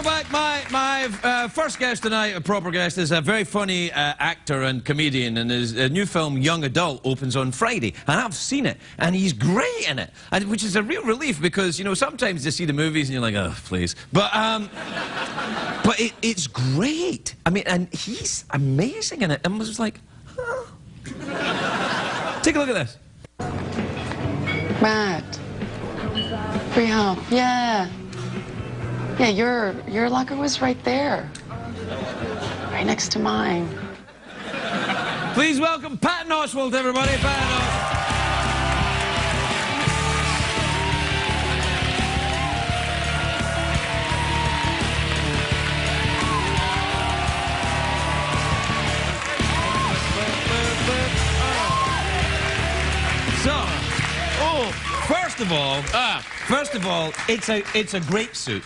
back. My first guest tonight, a proper guest, is a very funny actor and comedian, and his new film, Young Adult, opens on Friday. And I've seen it, and he's great in it, which is a real relief because, you know, sometimes you see the movies and you're like, oh, please. But it's great. I mean, and he's amazing in it. And I was like, huh. Take a look at this. Matt. Free help. Yeah. Yeah, your locker was right there. Right next to mine. Please welcome Patton Oswalt, everybody. Patton Oswalt. First of all, it's a great suit.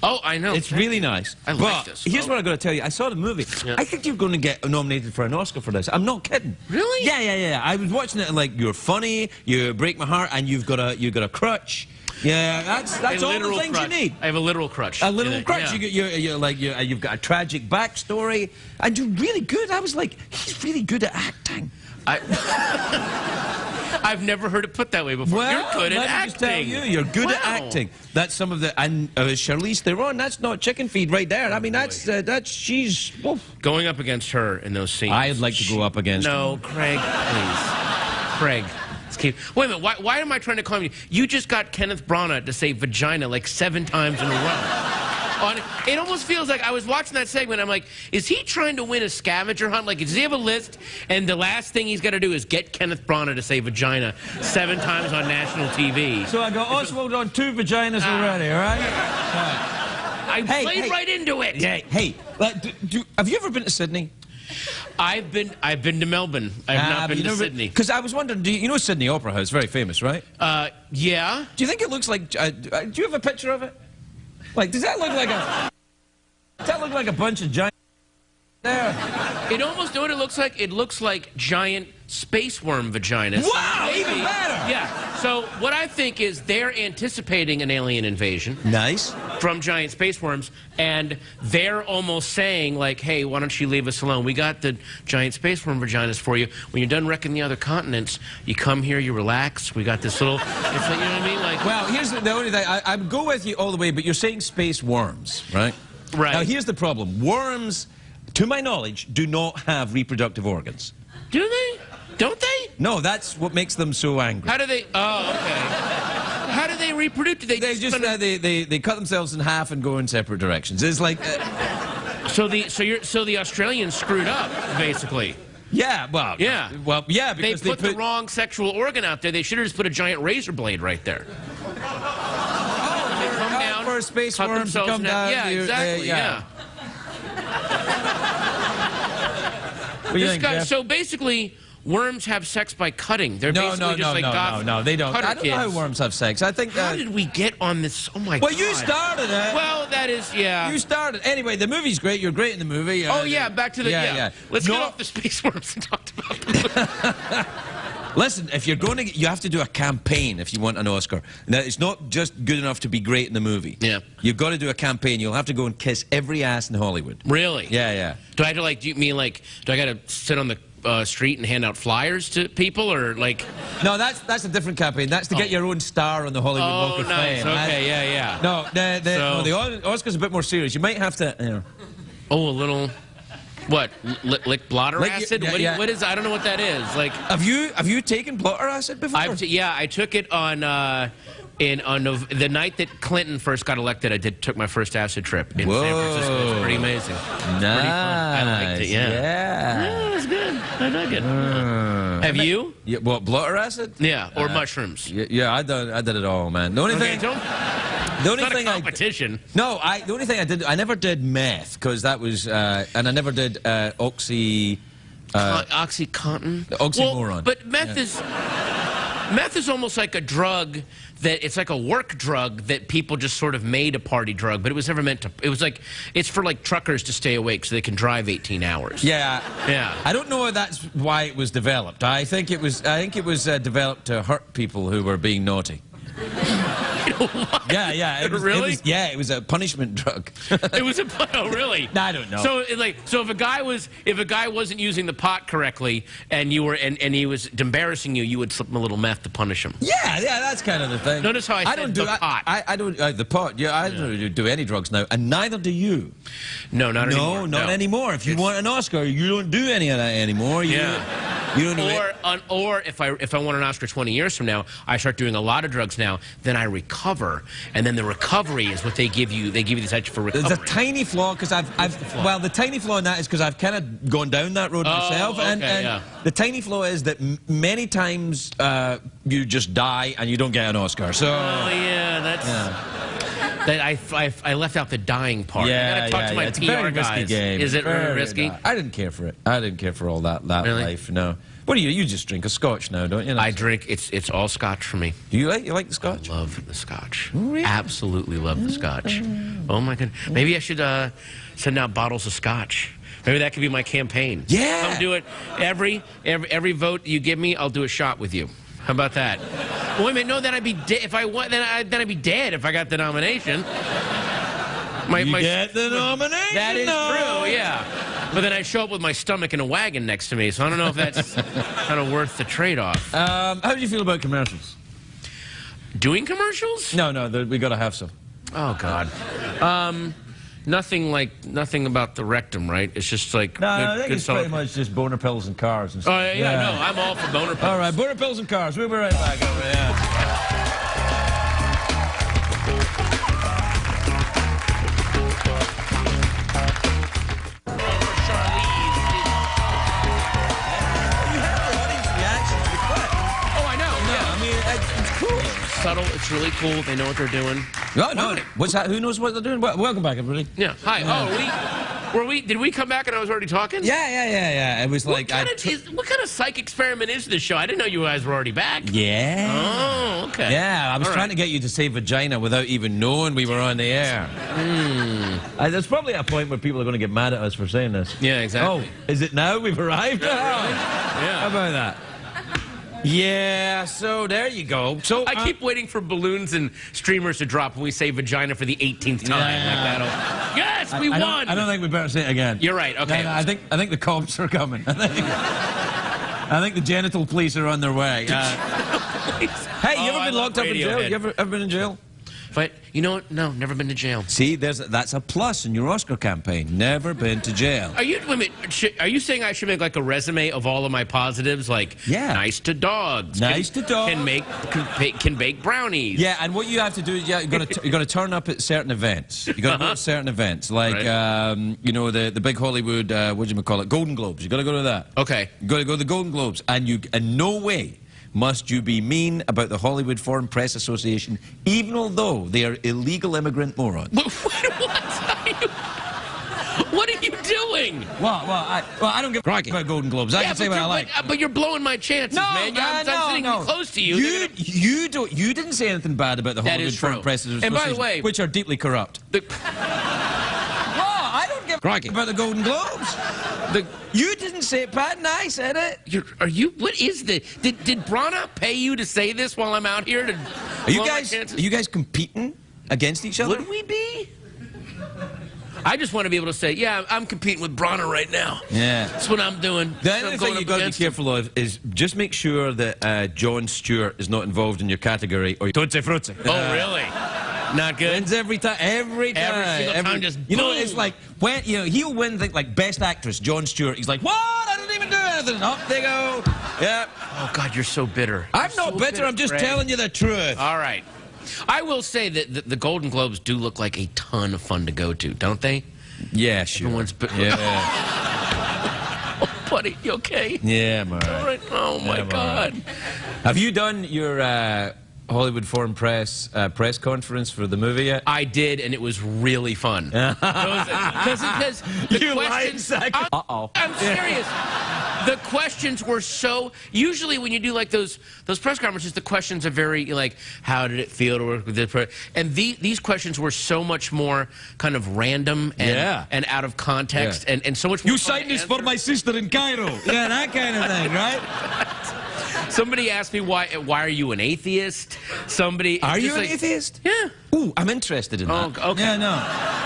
Oh, I know. It's really nice. I like this. Here's what I've got to tell you. I saw the movie. Yeah. I think you're going to get nominated for an Oscar for this. I'm not kidding. Really? Yeah. I was watching it and like, you're funny, you break my heart, and you've got a crutch. Yeah, that's all the things you need. I have a literal crutch. A literal crutch. Yeah. You've got a tragic backstory, and you're really good. I was like, he's really good at acting. I've never heard it put that way before. Well, you're good at acting. Just tell you're good at acting. That's some of the and Charlize Theron. That's not chicken feed right there. I mean, that's she's going up against her in those scenes. I'd like to go up against. No, her. Craig, please, Craig. Wait a minute. Why am I trying to calm you? You just got Kenneth Branagh to say vagina like 7 times in a row. It almost feels like I was watching that segment. I'm like, is he trying to win a scavenger hunt? Like, does he have a list? And the last thing he's got to do is get Kenneth Branagh to say vagina 7 times on national TV. So I got Oswald on 2 vaginas already, all right? I played right into it. Yeah. Hey, have you ever been to Sydney? I've been to Melbourne. I've not been to Sydney. Because I was wondering, you know Sydney Opera House, very famous, right? Yeah. Do you think it looks like? Do you have a picture of it? Like, does that look like a? Does that look like a bunch of giant? There. It almost, know what it looks like? It looks like giant space worm vaginas. Wow, even better. Yeah. So what I think is they're anticipating an alien invasion. Nice. From giant space worms, and they're almost saying like, hey, why don't you leave us alone? We got the giant space worm vaginas for you. When you're done wrecking the other continents, you come here, you relax. We got this little, it's like, you know what I mean? Like, well, here's the only thing. I go with you all the way, but you're saying space worms, right? Right. Now, here's the problem. Worms, to my knowledge, do not have reproductive organs. Do they? Don't they? No, that's what makes them so angry. How do they? Oh, okay. How do they reproduce? They cut themselves in half and go in separate directions. It's like so the Australians screwed up basically. Yeah, well, yeah, because they put the wrong sexual organ out there. They should have just put a giant razor blade right there. Oh, they come down for a space worm to come down. Yeah, exactly. Yeah. So basically, worms have sex by cutting. They're basically just like no, they don't. I don't know how worms have sex. I think. How did we get on this? Oh my God. Well, you started it. Well, that is, yeah. You started. Anyway, the movie's great. You're great in the movie. Oh yeah, back to the Let's get off the space worms and talk about the Listen, if you're going to, you have to do a campaign if you want an Oscar. Now, it's not just good enough to be great in the movie. Yeah. You've got to do a campaign. You'll have to go and kiss every ass in Hollywood. Really? Yeah. Do I have to, like, do you mean, like, do I got to sit on the street and hand out flyers to people, or, like... No, that's a different campaign. That's to get your own star on the Hollywood Walk of Fame. Okay, yeah. No, the Oscar's a bit more serious. You might have to, you know... Oh, a little... What? Like blotter acid? Yeah. What is? I don't know what that is. Like, have you taken blotter acid before? Yeah, I took it on the night that Clinton first got elected. I took my first acid trip in San Francisco. It was pretty amazing. Nice. Pretty fun. I liked it. Yeah, it was good. I like it. Have you? Yeah, what, blotter acid? Yeah, or mushrooms. Yeah, I did it all, man. The only thing. The only thing competition. The only thing I did, I never did meth because that was, and I never did OxyContin. Oxymoron. Well, but meth is almost like a drug that it's like a work drug that people just sort of made a party drug, but it was never meant to. It was like it's for like truckers to stay awake so they can drive 18 hours. Yeah. Yeah. I don't know if that's why it was developed. I think it was developed to hurt people who were being naughty. What? Yeah. It was, Really? It was a punishment drug. It was a oh really? I don't know. So if a guy wasn't using the pot correctly and you were and he was embarrassing you, you would slip him a little meth to punish him. Yeah, that's kind of the thing. Notice how I said the pot. I don't the pot. Yeah, I don't do any drugs now, and neither do you. No, not anymore. No, not anymore. If you want an Oscar, you don't do any of that anymore. You don't do it. Or if I want an Oscar 20 years from now, I start doing a lot of drugs now. Then I recover, and then the recovery is what they give you. They give you this extra for recovery. There's a tiny flaw because well, the tiny flaw in that is because I've kind of gone down that road myself, and the tiny flaw is that many times you just die and you don't get an Oscar. So. Oh yeah, that's. Yeah. I left out the dying part. Yeah, I gotta talk to my it's PR a very guys. risky game. Is it really risky? I didn't care for it. I didn't care for all that Really? life. No. What do you? You just drink a scotch now, don't you? I drink. It's all scotch for me. Do you like the scotch? I love the scotch. Really? Absolutely love the scotch. Oh my goodness. Maybe I should send out bottles of scotch. Maybe that could be my campaign. Yeah. Come do it. Every vote you give me, I'll do a shot with you. How about that? Wait a minute. No, then I'd be dead. If I won, then I'd be dead if I got the nomination. You get the nomination. That is true. Yeah. But then I show up with my stomach in a wagon next to me, so I don't know if that's kind of worth the trade-off. How do you feel about commercials? Doing commercials? No, we got to have some. Oh God. Nothing about the rectum, right? It's just like I think it's pretty much just boner pills and cars and stuff. Oh yeah, no, I'm all for boner pills. All right, boner pills and cars. We'll be right back over there. Subtle. It's really cool. They know what they're doing. Oh, no. What's that? Who knows what they're doing? Welcome back, everybody. Yeah. Hi. Oh, did we come back and I was already talking? Yeah. It was like... What kind of psych experiment is this show? I didn't know you guys were already back. Yeah. Oh, okay. Yeah, I was trying to get you to say vagina without even knowing we were on the air. There's probably a point where people are going to get mad at us for saying this. Yeah, exactly. Oh, is it now? We've arrived? Yeah. How about that? Yeah, so there you go. So I keep waiting for balloons and streamers to drop when we say vagina for the 18th time. Yeah. Yes, we won. I don't think we better say it again. You're right. Okay. No, I think the cops are coming. I think the genital police are on their way. Hey, you ever been locked up in jail? You ever been in jail? But you know what? No, never been to jail. See, that's a plus in your Oscar campaign. Never been to jail. Are you saying I should make like a resume of all of my positives, like nice to dogs, nice to dogs, can bake brownies? Yeah, and what you have to do is you got to turn up at certain events. You got to go to certain events, like you know the big Hollywood what do you call it, Golden Globes. You got to go to that. Okay. You got to go to the Golden Globes, and you in no way must you be mean about the Hollywood Foreign Press Association, even although they are illegal immigrant morons. What are you doing? Well, I don't give a about Golden Globes. I can say what I like. But you're blowing my chances, man. I'm sitting close to you. You didn't say anything bad about the Hollywood Foreign Press Association, and by the way, which are deeply corrupt. I don't give a about the Golden Globes. You didn't say it, Patton. I said it. What is this? Did Brana pay you to say this while I'm out here? Are you guys competing against each other? Would we be? I just want to be able to say, yeah, I'm competing with Brana right now. Yeah. That's what I'm doing. The only thing you've got to be careful of is just make sure that Jon Stewart is not involved in your category, or Tootsie Frutti. Oh, really? Not good. Wins every time. Every single time, just you know, it's like when he'll win things like Best Actress. Jon Stewart. He's like, what? I didn't even do anything. Up they go. Yeah. Oh God, you're so bitter. I'm not so bitter. I'm just telling you the truth. All right. I will say that the Golden Globes do look like a ton of fun to go to, don't they? Yeah, sure. Yeah. Oh, buddy, you okay? Yeah, I'm all right. All right. Oh my God. Right. Have you done your Hollywood Foreign Press press conference for the movie yet? I did, and it was really fun. Because the questions... I'm serious. The questions were so... Usually when you do like those press conferences, the questions are very like, how did it feel to work with this? And these questions were so much more kind of random and out of context and so much more... You signed this for my sister in Cairo. Yeah, that kind of thing, right? Somebody asked me why are you an atheist? Somebody Are you just an like, atheist? Yeah. Ooh, I'm interested in that. Oh, okay. Yeah, no.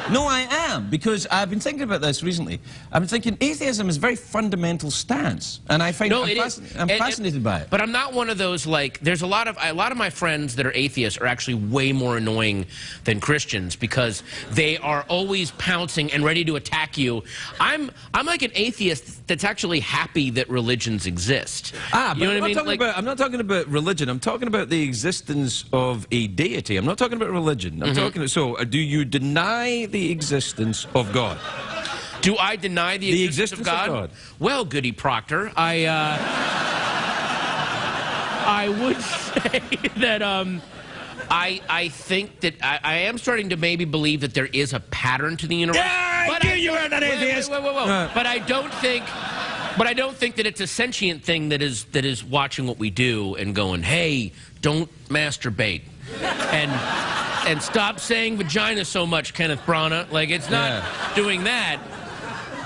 No, I am, because I've been thinking about this recently. I've been thinking atheism is a very fundamental stance, and I find I'm fascinated by it. But I'm not one of those, like, there's a lot of my friends that are atheists are actually way more annoying than Christians because they are always pouncing and ready to attack you. I'm like an atheist that's actually happy that religions exist. But you know what I mean? I'm not talking about religion. I'm talking about the existence of a deity. I'm not talking about religion. I'm talking. So, do you deny the existence of God? Do I deny the existence of God? Well, Goody Proctor, I would say that I think that I am starting to maybe believe that there is a pattern to the universe. Yeah, but you are not atheist. But I don't think that it's a sentient thing that is watching what we do and going, hey, don't masturbate. And stop saying vagina so much, Kenneth Branagh. Like, it's not doing that.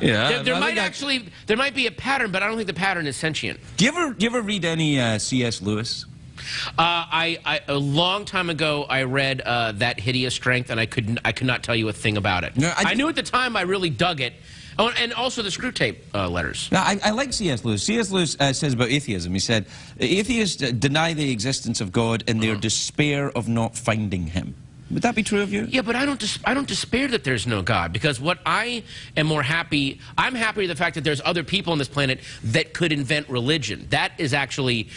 Yeah. There might be a pattern, but I don't think the pattern is sentient. Do you ever read any C.S. Lewis? A long time ago, I read That Hideous Strength, and I could not tell you a thing about it. No, I knew at the time I really dug it. Oh, and also the Screw Tape letters. Now, I like C.S. Lewis. C.S. Lewis says about atheism, he said, atheists deny the existence of God in their despair of not finding him. Would that be true of you? Yeah, but I don't despair that there's no God, because what I'm happy with the fact that there's other people on this planet that could invent religion. That is actually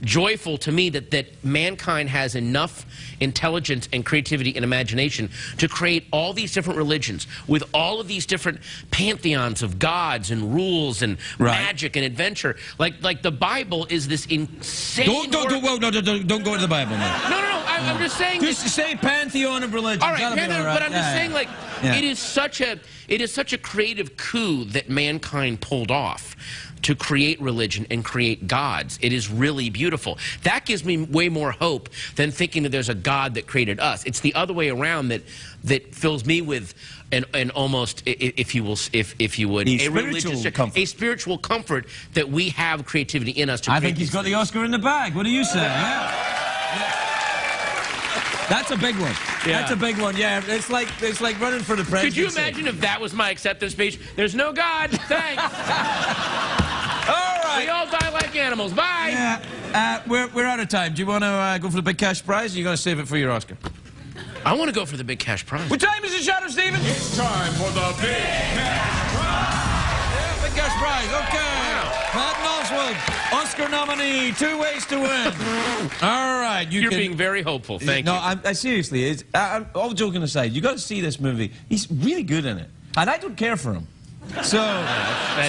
joyful to me, that mankind has enough intelligence and creativity and imagination to create all these different religions with all of these different pantheons of gods and rules and magic and adventure. Like the Bible is this insane. Don't go to the Bible, man. No. I'm just saying. Just say pantheon of religion. All right, but I'm just saying, like, it is such a creative coup that mankind pulled off to create religion and create gods. It is really beautiful. That gives me way more hope than thinking that there's a God that created us. It's the other way around that fills me with an almost, if you would, a spiritual comfort that we have creativity in us. I think he's got the Oscar in the bag. What do you say? That's a big one. Yeah. That's a big one. Yeah, it's like running for the presidency. Could you imagine if that was my acceptance speech? There's no God. Thanks. All right. We all die like animals. Bye. Yeah. We're out of time. Do you want to go for the big cash prize, or are you going to save it for your Oscar? I want to go for the big cash prize. What time is it, Shadow Stephen? It's time for the big cash prize. Yeah, big cash prize. Okay. Patton Oswalt, Oscar nominee, 2 ways to win. All right, you're being very hopeful. Thank you. No, I seriously. All joking aside, you got to see this movie. He's really good in it, and I don't care for him. So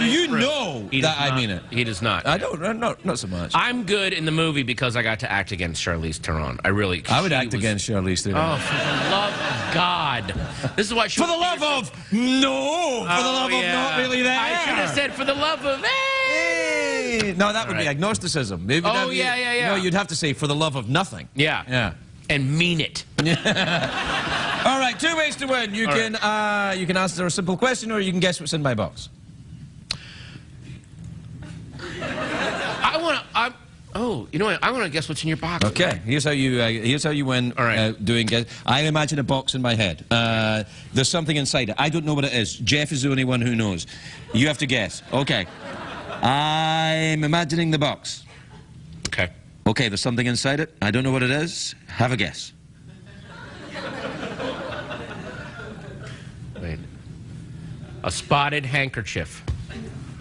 you know that I mean it. He does not. I don't. Not so much. I'm good in the movie because I got to act against Charlize Theron. I would act against Charlize Theron. Oh, for the love of God! This is why. For the love of for the love of not really there. I should have said for the love of. No, that would be agnosticism. Maybe yeah. No, you'd have to say for the love of nothing. Yeah. And mean it. All right, 2 ways to win. You can answer a simple question, or you can guess what's in my box. You know what? I want to guess what's in your box. Okay, here's how you win. All right. Doing guess. I imagine a box in my head. There's something inside it. I don't know what it is. Jeff is the only one who knows. You have to guess. Okay. I'm imagining the box. Okay. Okay, there's something inside it. I don't know what it is. Have a guess. Wait. A spotted handkerchief.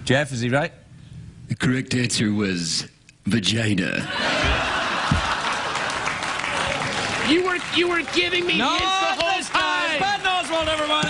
Jeff, is he right? The correct answer was vagina. You were giving me hints the whole time. Patton Oswalt, everybody.